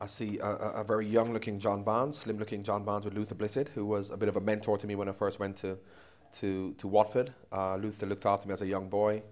I see a very young-looking John Barnes, slim-looking John Barnes with Luther Blissett, who was a bit of a mentor to me when I first went to Watford. Luther looked after me as a young boy,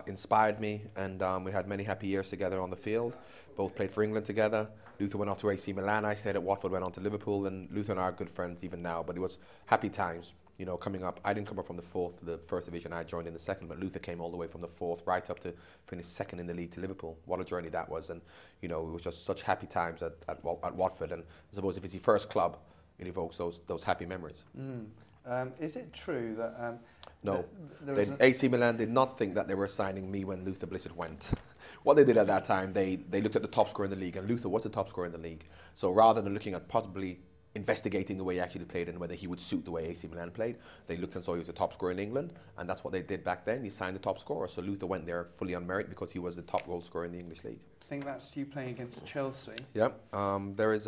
inspired me, and we had many happy years together on the field. Both played for England together. Luther went off to AC Milan, I stayed at Watford, went on to Liverpool, and Luther and I are good friends even now, but it was happy times. You know, coming up, I didn't come up from the fourth to the first division, I joined in the second, but Luther came all the way from the fourth right up to finish second in the league to Liverpool. What a journey that was, and you know, it was just such happy times at Watford, and I suppose if it's your first club, it evokes those happy memories. Is it true that... No, AC Milan did not think that they were signing me when Luther Blissett went. What they did at that time, they looked at the top scorer in the league, and Luther was the top scorer in the league. So rather than looking at possibly investigating the way he actually played and whether he would suit the way AC Milan played, they looked and saw he was the top scorer in England, and that's what they did back then. He signed the top scorer, so Luther went there fully on merit because he was the top goal scorer in the English league. I think that's you playing against Chelsea. Yeah, there is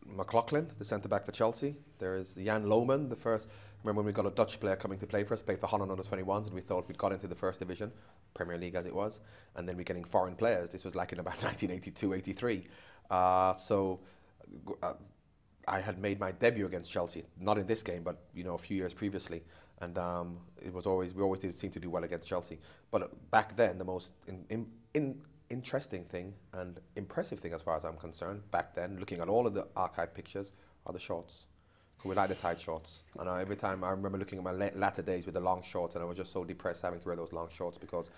McLaughlin, the centre-back for Chelsea. There is Jan Lohman, the first... Remember when we got a Dutch player coming to play for us, played for Holland under 21s, and we thought we'd got into the first division, Premier League as it was, and then we're getting foreign players. This was like in about 1982-83. I had made my debut against Chelsea, not in this game, but you know, a few years previously, and we always did seem to do well against Chelsea. But back then, the most interesting thing and impressive thing, as far as I'm concerned, back then, looking at all of the archive pictures, are the shorts. We like the tight shorts, and every time I remember looking at my latter days with the long shorts, and I was just so depressed having to wear those long shorts because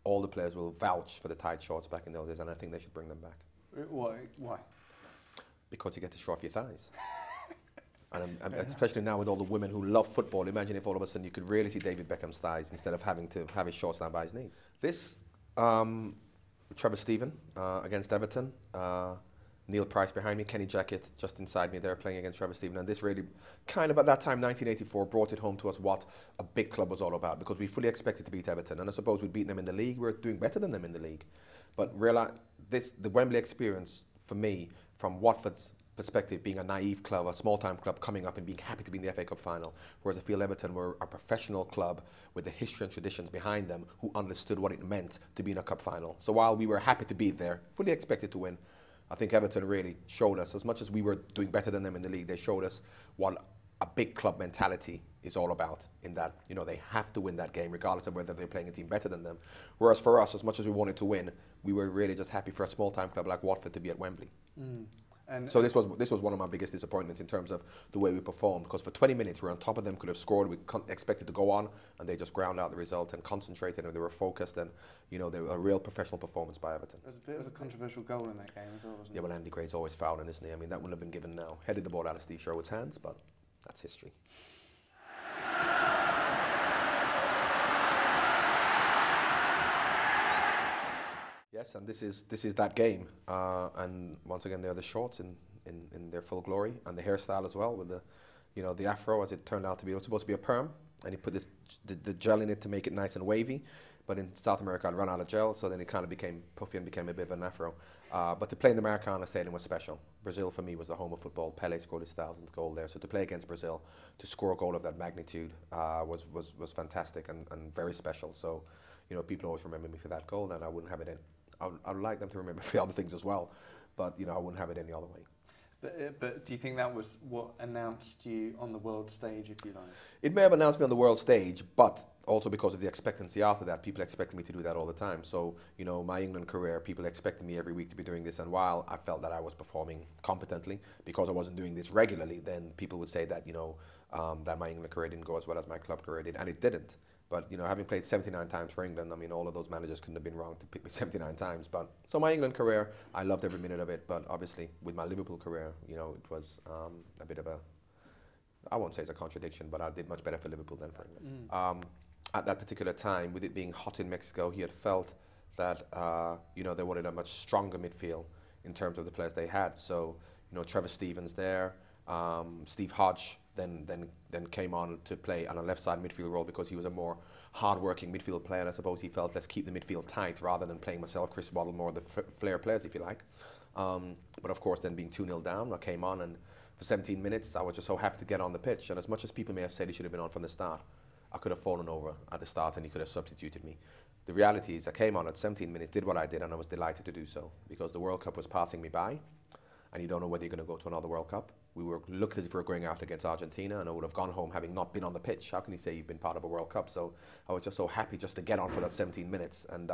all the players will vouch for the tight shorts back in those days, and I think they should bring them back. Why? Because you get to show off your thighs. And especially now with all the women who love football, imagine if all of a sudden you could really see David Beckham's thighs instead of having to have his shorts down by his knees. This, Trevor Steven against Everton, Neil Price behind me, Kenny Jackett just inside me there playing against Trevor Steven, and this really kind of at that time, 1984, brought it home to us what a big club was all about, because we fully expected to beat Everton, and I suppose we'd beaten them in the league. We're doing better than them in the league, but the Wembley experience for me, from Watford's perspective, being a naive club, a small-time club coming up and being happy to be in the FA Cup final, whereas I feel Everton were a professional club with the history and traditions behind them who understood what it meant to be in a cup final. So while we were happy to be there, fully expected to win, I think Everton really showed us, as much as we were doing better than them in the league, they showed us what a big club mentality is all about, in that, you know, they have to win that game regardless of whether they're playing a team better than them. Whereas for us, as much as we wanted to win, we were really just happy for a small-time club like Watford to be at Wembley. And so this was one of my biggest disappointments in terms of the way we performed, because for 20 minutes we were on top of them, could have scored, we expected to go on, and they just ground out the result and concentrated, and they were focused, and you know, they were a real professional performance by Everton. There was a bit of a controversial goal in that game as well, wasn't it? Yeah, well, Andy Gray's always fouling, isn't he? I mean, that wouldn't have been given now. Headed the ball out of Steve Sherwood's hands, but that's history. Yes, and this is that game, and once again, there are the shorts in their full glory, and the hairstyle as well, with the afro, as it turned out to be. It was supposed to be a perm, and he put the gel in it to make it nice and wavy. But in South America, I'd run out of gel, so then it kind of became puffy and became a bit of an afro. But to play in the Maracana Stadium was special. Brazil, for me, was the home of football. Pelé scored his 1,000th goal there. So to play against Brazil, to score a goal of that magnitude, was fantastic and very special. So, you know, people always remember me for that goal, and I wouldn't have it in. I'd like them to remember for other things as well, but, you know, I wouldn't have it any other way. But do you think that was what announced you on the world stage, if you like? It may have announced me on the world stage, but also because of the expectancy after that. People expected me to do that all the time. So, you know, my England career, people expected me every week to be doing this, and while I felt that I was performing competently, because I wasn't doing this regularly, then people would say that, you know, that my England career didn't go as well as my club career did, and it didn't. But, you know, having played 79 times for England, I mean, all of those managers couldn't have been wrong to pick me 79 times. But so my England career, I loved every minute of it. But obviously, with my Liverpool career, you know, it was a bit of a, I won't say it's a contradiction, but I did much better for Liverpool than for England. At that particular time, with it being hot in Mexico, he had felt that, you know, they wanted a much stronger midfield in terms of the players they had. So, you know, Trevor Stevens there, Steve Hodge then came on to play on a left side midfield role because he was a more hard-working midfield player, and I suppose he felt, let's keep the midfield tight rather than playing myself, Chris Waddle, more the flair players, if you like. But of course, then being 2-0 down, I came on, and for 17 minutes, I was just so happy to get on the pitch. And as much as people may have said he should have been on from the start, I could have fallen over at the start and he could have substituted me. The reality is I came on at 17 minutes, did what I did, and I was delighted to do so because the World Cup was passing me by. and you don't know whether you're going to go to another World Cup. We were looked as if we were going out against Argentina, and I would have gone home having not been on the pitch. How can you say you've been part of a World Cup? So I was just so happy just to get on for that 17 minutes, and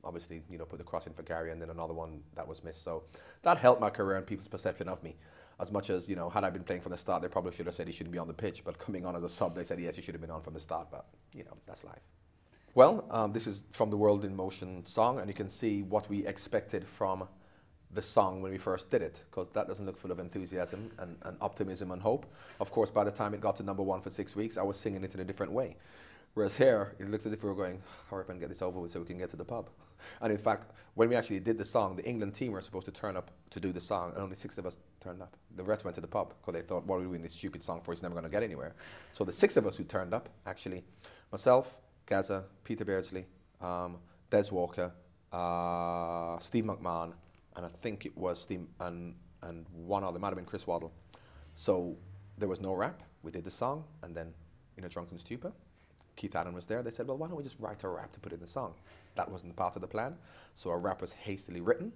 obviously, put the cross in for Gary, and then another one that was missed. So that helped my career and people's perception of me. As much as, had I been playing from the start, they probably should have said he shouldn't be on the pitch. But coming on as a sub, they said, yes, he should have been on from the start. But, that's life. Well, this is from the World in Motion song, and you can see what we expected from the song when we first did it, because that doesn't look full of enthusiasm and optimism and hope. Of course, by the time it got to #1 for 6 weeks, I was singing it in a different way. Whereas here, it looks as if we were going, hurry up and get this over with so we can get to the pub. And in fact, when we actually did the song, the England team were supposed to turn up to do the song, and only 6 of us turned up. The rest went to the pub, because they thought, what are we doing this stupid song for? It's never going to get anywhere. So the 6 of us who turned up, actually, myself, Gazza, Peter Beardsley, Des Walker, Steve McMahon, and I think it was Steve and one other, might have been Chris Waddle. So there was no rap. We did the song, and then in a drunken stupor, Keith Allen was there. They said, well, why don't we just write a rap to put in the song? That wasn't part of the plan. So a rap was hastily written,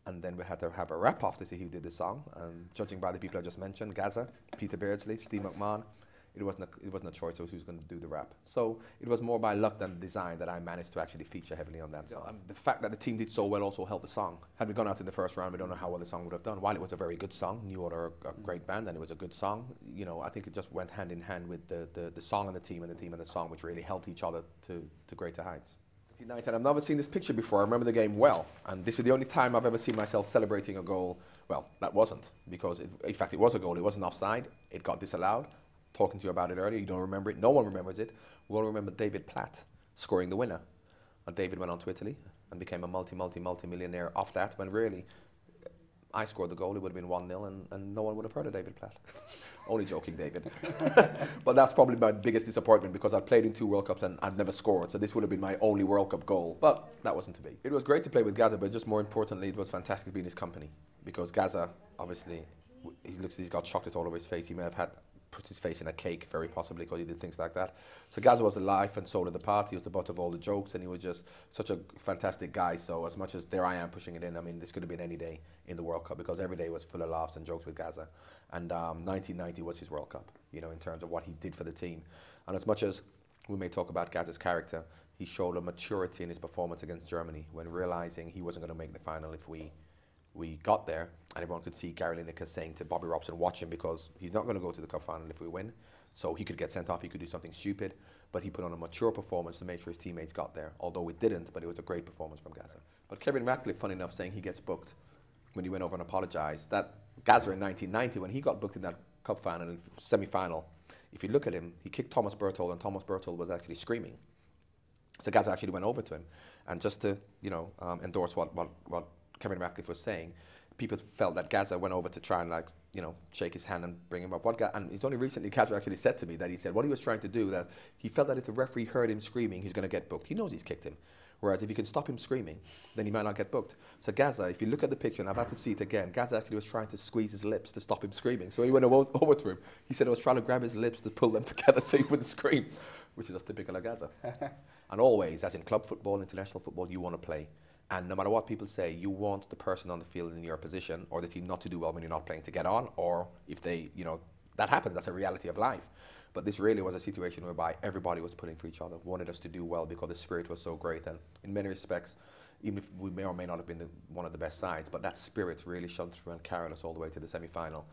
and then we had to have a rap off to see who did the song. And judging by the people I just mentioned, Gazza, Peter Beardsley, Steve McMahon, it wasn't a choice of who's going to do the rap. So it was more by luck than design that I managed to actually feature heavily on that song. The fact that the team did so well also helped the song. Had we gone out in the first round, we don't know how well the song would have done. While it was a very good song, New Order are a great band, and it was a good song, I think it just went hand in hand with the song and the team and the song, which really helped each other to greater heights. I've never seen this picture before. I remember the game well, and this is the only time I've ever seen myself celebrating a goal. Well, that wasn't, because in fact it was a goal. It wasn't offside. It got disallowed. Talking to you about it earlier, you don't remember it. No one remembers it. We all remember David Platt scoring the winner. And David went on to Italy and became a multi-millionaire off that, when really I scored the goal, it would have been 1-0 and no one would have heard of David Platt. Only joking, David. But that's probably my biggest disappointment, because I'd played in 2 World Cups and I'd never scored, so this would have been my only World Cup goal. But that wasn't to be. It was great to play with Gazza, but just more importantly, it was fantastic to be in his company, because Gazza, obviously, he's got chocolate all over his face. He may have put his face in a cake, very possibly, because he did things like that. So Gazza was the life and soul of the party. He was the butt of all the jokes, and he was just such a fantastic guy. So as much as there I am pushing it in, I mean, this could have been any day in the World Cup, because every day was full of laughs and jokes with Gazza. And 1990 was his World Cup, in terms of what he did for the team. And as much as we may talk about Gazza's character, he showed a maturity in his performance against Germany, when realizing he wasn't going to make the final if we got there, and everyone could see Gary Lineker saying to Bobby Robson, watch him, because he's not going to go to the cup final if we win. So he could get sent off, he could do something stupid, but he put on a mature performance to make sure his teammates got there, although it didn't, but it was a great performance from Gazza. But Kevin Ratcliffe, funny enough, saying he gets booked when he went over and apologized, that Gazza in 1990, when he got booked in that cup final, in semi-final, if you look at him, he kicked Thomas Berthold, and Thomas Berthold was actually screaming. So Gazza actually went over to him, and just to, endorse what Kevin Ratcliffe was saying, people felt that Gazza went over to try and shake his hand and bring him up. And it's only recently Gazza actually said to me that he said what he was trying to do, that he felt that if the referee heard him screaming, he's going to get booked. He knows he's kicked him. Whereas if you can stop him screaming, then he might not get booked. So Gazza, if you look at the picture, and I've had to see it again, Gazza actually was trying to squeeze his lips to stop him screaming. So he went over to him. He said I was trying to grab his lips to pull them together so he wouldn't scream, which is just typical of Gazza. And always, as in club football, international football, you want to play. And no matter what people say, you want the person on the field in your position, or the team, not to do well when you're not playing, to get on, or if they, that happens, that's a reality of life. But this really was a situation whereby everybody was pulling for each other, wanted us to do well, because the spirit was so great. And in many respects, even if we may or may not have been one of the best sides, but that spirit really shone through and carried us all the way to the semi-final.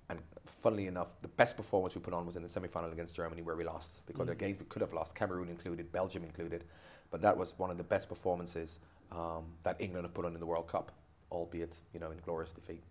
And funnily enough, the best performance we put on was in the semi-final against Germany, where we lost, because there are games we could have lost, Cameroon included, Belgium included. But that was one of the best performances that England have put on in the World Cup, albeit, in glorious defeat.